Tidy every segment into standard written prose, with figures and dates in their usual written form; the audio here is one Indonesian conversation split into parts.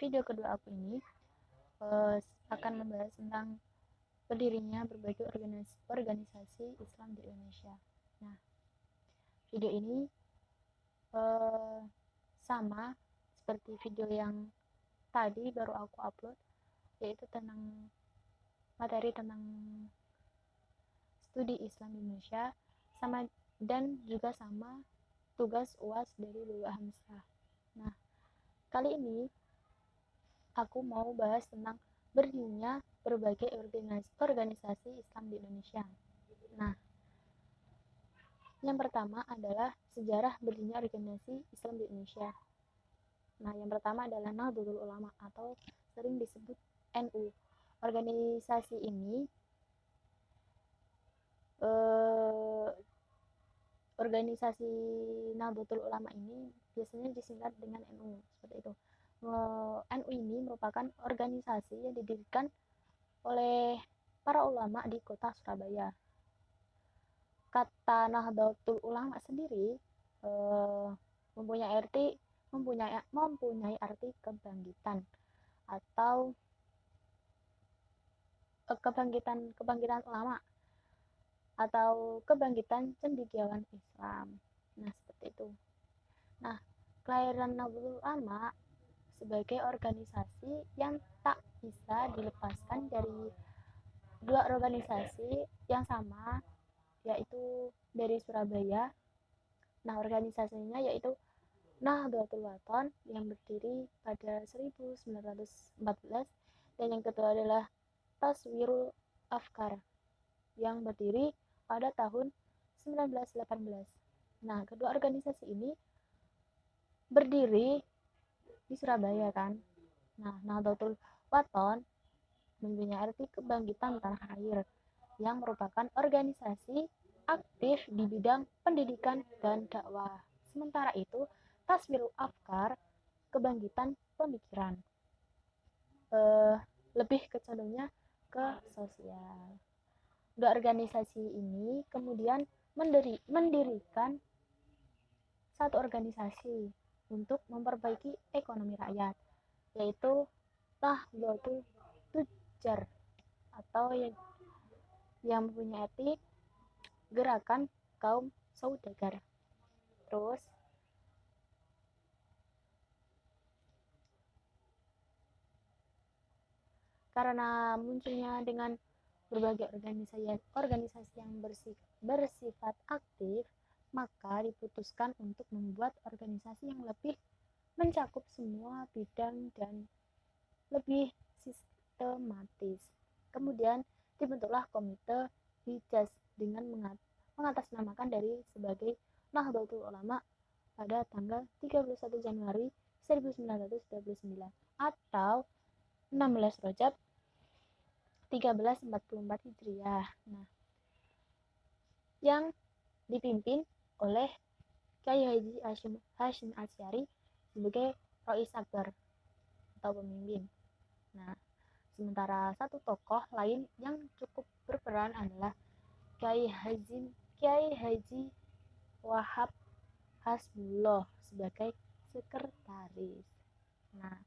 video kedua aku ini akan membahas tentang berdirinya berbagai organisasi Islam di Indonesia. Nah, video ini sama seperti video yang tadi baru aku upload, yaitu tentang materi tentang studi Islam di Indonesia, sama dan juga sama tugas UAS dari Lulu Hamzah. Nah, kali ini aku mau bahas tentang berdirinya berbagai organisasi Islam di Indonesia. Nah, yang pertama adalah sejarah berdirinya organisasi Islam di Indonesia. Nah, yang pertama adalah Nahdlatul Ulama atau sering disebut NU. Organisasi ini organisasi Nahdlatul Ulama ini biasanya disingkat dengan NU, seperti itu. NU ini merupakan organisasi yang didirikan oleh para ulama di kota Surabaya. Kata Nahdlatul Ulama sendiri mempunyai arti kebangkitan atau kebangkitan ulama atau kebangkitan cendekiawan Islam. Nah, seperti itu. Nah, kelahiran Nahdlatul Ulama sebagai organisasi yang tak bisa dilepaskan dari dua organisasi yang sama, yaitu dari Surabaya. Nah, organisasinya yaitu Nahdlatul Wathon yang berdiri pada 1914, dan yang kedua adalah Taswirul Afkar yang berdiri pada tahun 1918. Nah, kedua organisasi ini berdiri di Surabaya kan. Nah, Nahdlatul Wathon mempunyai arti kebangkitan tanah air yang merupakan organisasi aktif di bidang pendidikan dan dakwah. Sementara itu, Taswirul Afkar kebangkitan pemikiran. Lebih kecenderungnya ke sosial. Dua organisasi ini kemudian mendirikan satu organisasi untuk memperbaiki ekonomi rakyat, yaitu Nahdlatul Tujjar atau yang mempunyai arti gerakan kaum saudagar. Terus karena munculnya dengan berbagai organisasi yang bersifat aktif, maka diputuskan untuk membuat organisasi yang lebih mencakup semua bidang dan lebih sistematis. Kemudian dibentuklah Komite Hijaz dengan mengatasnamakan dari sebagai Nahdlatul Ulama pada tanggal 31 Januari 1929 atau 16 Rajab 1344 Hijriah. Nah, yang dipimpin oleh Kyai Haji Hashim Asy'ari sebagai Rois Akbar atau pemimpin. Nah, sementara satu tokoh lain yang cukup berperan adalah Kyai Haji Wahab Hasbullah sebagai sekretaris. Nah,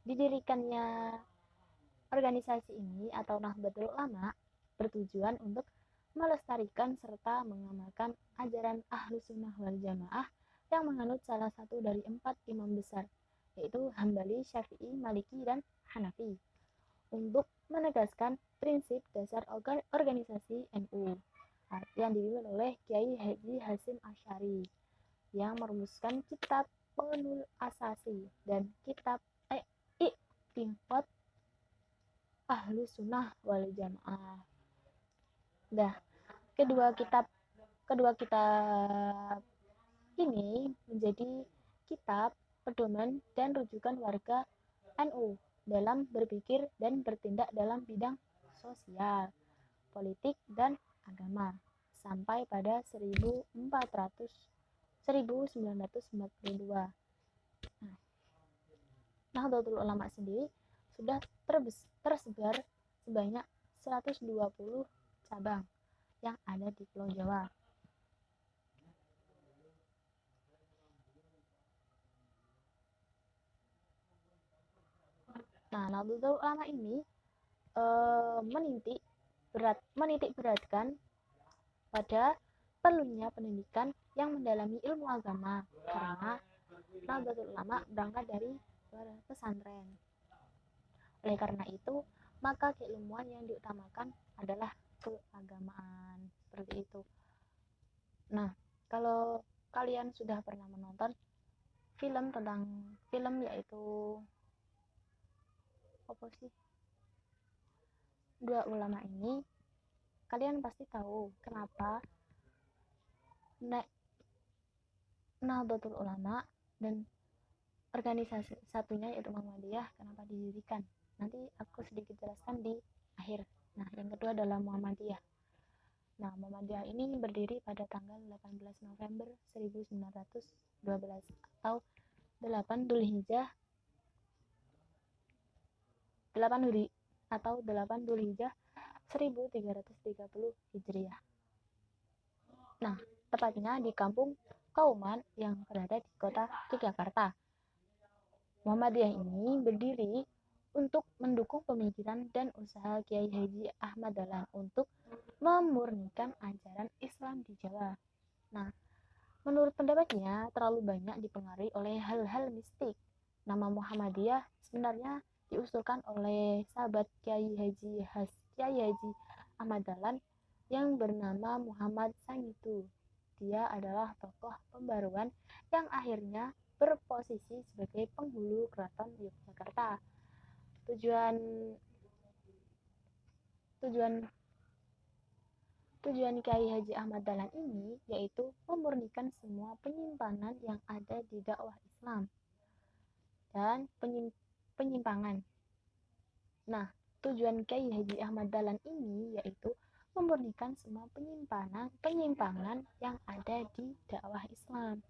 didirikannya organisasi ini atau Nahdlatul Ulama bertujuan untuk melestarikan serta mengamalkan ajaran Ahlus Sunnah wal Jamaah yang menganut salah satu dari 4 imam besar, yaitu Hambali, Syafi'i, Maliki, dan Hanafi, untuk menegaskan prinsip dasar organisasi NU yang dipimpin oleh Kyai Haji Hashim Asy'ari yang merumuskan kitab Penul Asasi dan kitab I'tiqad Ahlus Sunnah wal Jamaah. Nah, kedua kitab ini menjadi kitab pedoman dan rujukan warga NU dalam berpikir dan bertindak dalam bidang sosial, politik, dan agama sampai pada 1942. Nahdlatul Ulama sendiri sudah tersebar sebanyak 120 cabang yang ada di Pulau Jawa. Nah, Nahdlatul Ulama ini menitik beratkan pada perlunya pendidikan yang mendalami ilmu agama, karena Nahdlatul Ulama berangkat dari pesantren. Oleh karena itu, maka keilmuan yang diutamakan adalah keagamaan, seperti itu. Nah, kalau kalian sudah pernah menonton film yaitu apa sih, Dua Ulama ini, kalian pasti tahu kenapa Nahdlatul Ulama dan organisasi satunya yaitu Muhammadiyah kenapa didirikan. Nanti aku sedikit jelaskan di akhir. Nah, yang kedua adalah Muhammadiyah. Nah, Muhammadiyah ini berdiri pada tanggal 18 November 1912 atau 8 Dzulhijjah 1330 Hijriah. Nah, tepatnya di kampung Kauman yang berada di kota Yogyakarta. Muhammadiyah ini berdiri untuk mendukung pemikiran dan usaha Kiai Haji Ahmad Dahlan untuk memurnikan ajaran Islam di Jawa. Nah, menurut pendapatnya terlalu banyak dipengaruhi oleh hal-hal mistik. Nama Muhammadiyah sebenarnya diusulkan oleh sahabat Kiai Haji Ahmad Dahlan yang bernama Muhammad Sangitu. Dia adalah tokoh pembaruan yang akhirnya berposisi sebagai penghulu keraton Yogyakarta. Tujuan Kiai Haji Ahmad Dahlan ini yaitu memurnikan semua penyimpangan yang ada di dakwah Islam dan penyimpangan. Nah, tujuan Kiai Haji Ahmad Dahlan ini yaitu memurnikan semua penyimpangan yang ada di dakwah Islam.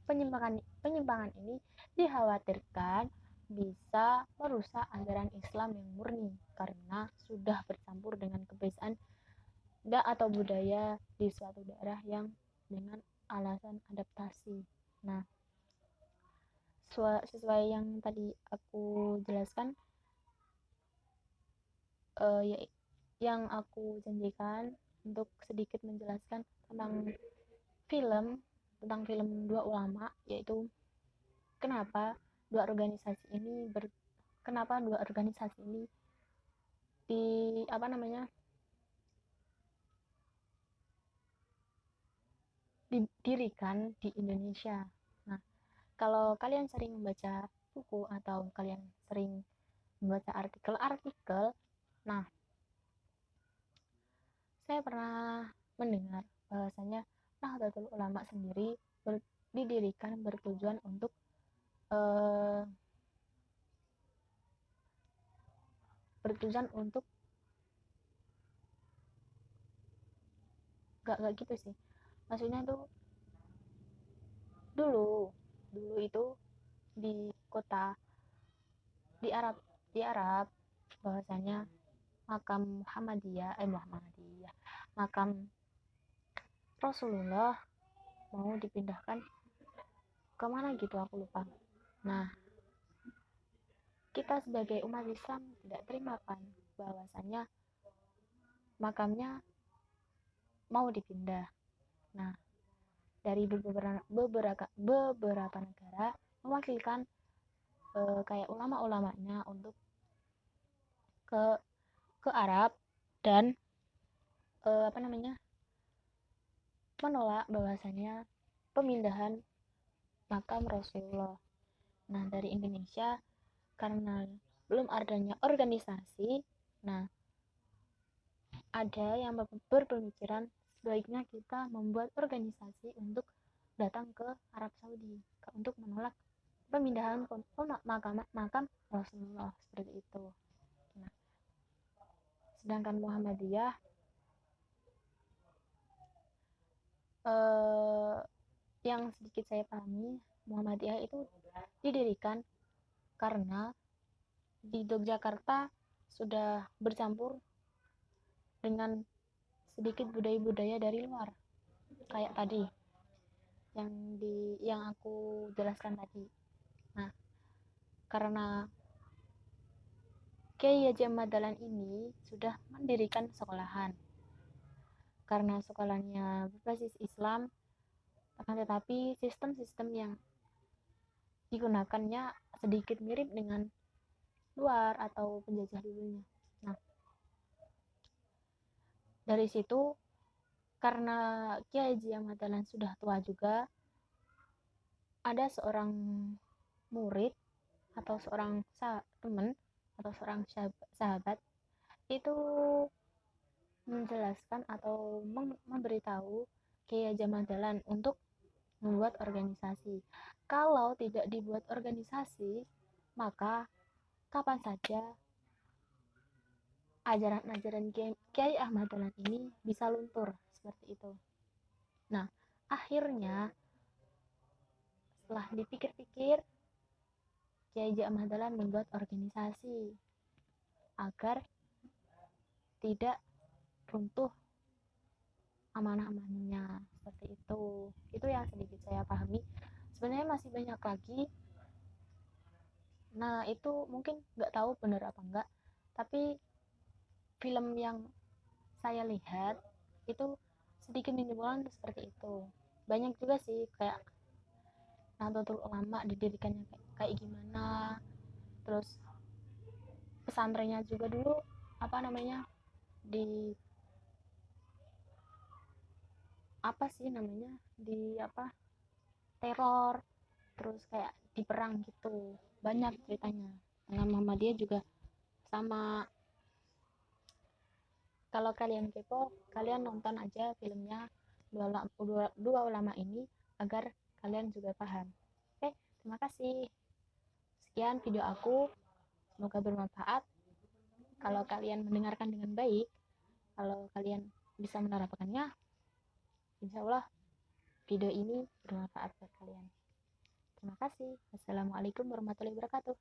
Penyimpangan ini dikhawatirkan bisa merusak ajaran Islam yang murni karena sudah bercampur dengan kebiasaan atau budaya di suatu daerah yang dengan alasan adaptasi. Nah, sesuai yang tadi aku jelaskan, yang aku janjikan untuk sedikit menjelaskan tentang film Dua Ulama, yaitu kenapa dua organisasi ini didirikan di Indonesia. Nah, kalau kalian sering membaca buku atau kalian sering membaca artikel-artikel, nah, saya pernah mendengar bahwasanya Nahdlatul Ulama sendiri didirikan bertujuan untuk gak gitu sih, maksudnya tuh dulu itu di kota di Arab bahwasanya makam makam Rasulullah mau dipindahkan kemana gitu, aku lupa. Nah, kita sebagai umat Islam tidak terima kan bahwasanya makamnya mau dipindah. Nah, dari beberapa negara mewakilkan kayak ulama-ulamanya untuk ke Arab dan menolak bahwasanya pemindahan makam Rasulullah. Nah, dari Indonesia karena belum adanya organisasi, nah ada yang berpemikiran sebaiknya kita membuat organisasi untuk datang ke Arab Saudi untuk menolak pemindahan makam Rasulullah, seperti itu. Nah, sedangkan Muhammadiyah yang sedikit saya pahami, Muhammadiyah itu didirikan karena di Yogyakarta sudah bercampur dengan sedikit budaya-budaya dari luar, kayak tadi yang aku jelaskan tadi. Nah, karena Kiai Haji Ahmad Dahlan ini sudah mendirikan sekolahan. Karena sekolahnya berbasis Islam, akan tetapi sistem-sistem yang digunakannya sedikit mirip dengan luar atau penjajah dulunya. Nah, dari situ karena Kiai Haji Ahmad Dahlan sudah tua juga, ada seorang murid atau seorang teman atau seorang sahabat itu menjelaskan atau memberitahu Kiai Haji Ahmad Dahlan untuk membuat organisasi. Kalau tidak dibuat organisasi, maka kapan saja ajaran-ajaran Kiai Ahmad Dahlan ini bisa luntur seperti itu. Nah, akhirnya setelah dipikir-pikir, Kiai Haji Ahmad Dahlan membuat organisasi agar tidak runtuh amanah-amanahnya seperti itu. Itu yang sedikit saya pahami. Sebenarnya masih banyak lagi. Nah, itu mungkin nggak tahu benar apa enggak, tapi film yang saya lihat itu sedikit menyimpulkan seperti itu. Banyak juga sih kayak Nahdlatul Ulama didirikannya kayak gimana, terus pesantrennya juga dulu apa namanya di apa sih namanya di apa teror, terus kayak di perang gitu, banyak ceritanya. Dengan Muhammadiyah juga sama. Kalau kalian kepo, kalian nonton aja filmnya dua ulama ini agar kalian juga paham. Oke, terima kasih. Sekian video aku, semoga bermanfaat. Kalau kalian mendengarkan dengan baik, kalau kalian bisa menerapkannya, insya Allah video ini bermanfaat buat kalian. Terima kasih. Wassalamualaikum warahmatullahi wabarakatuh.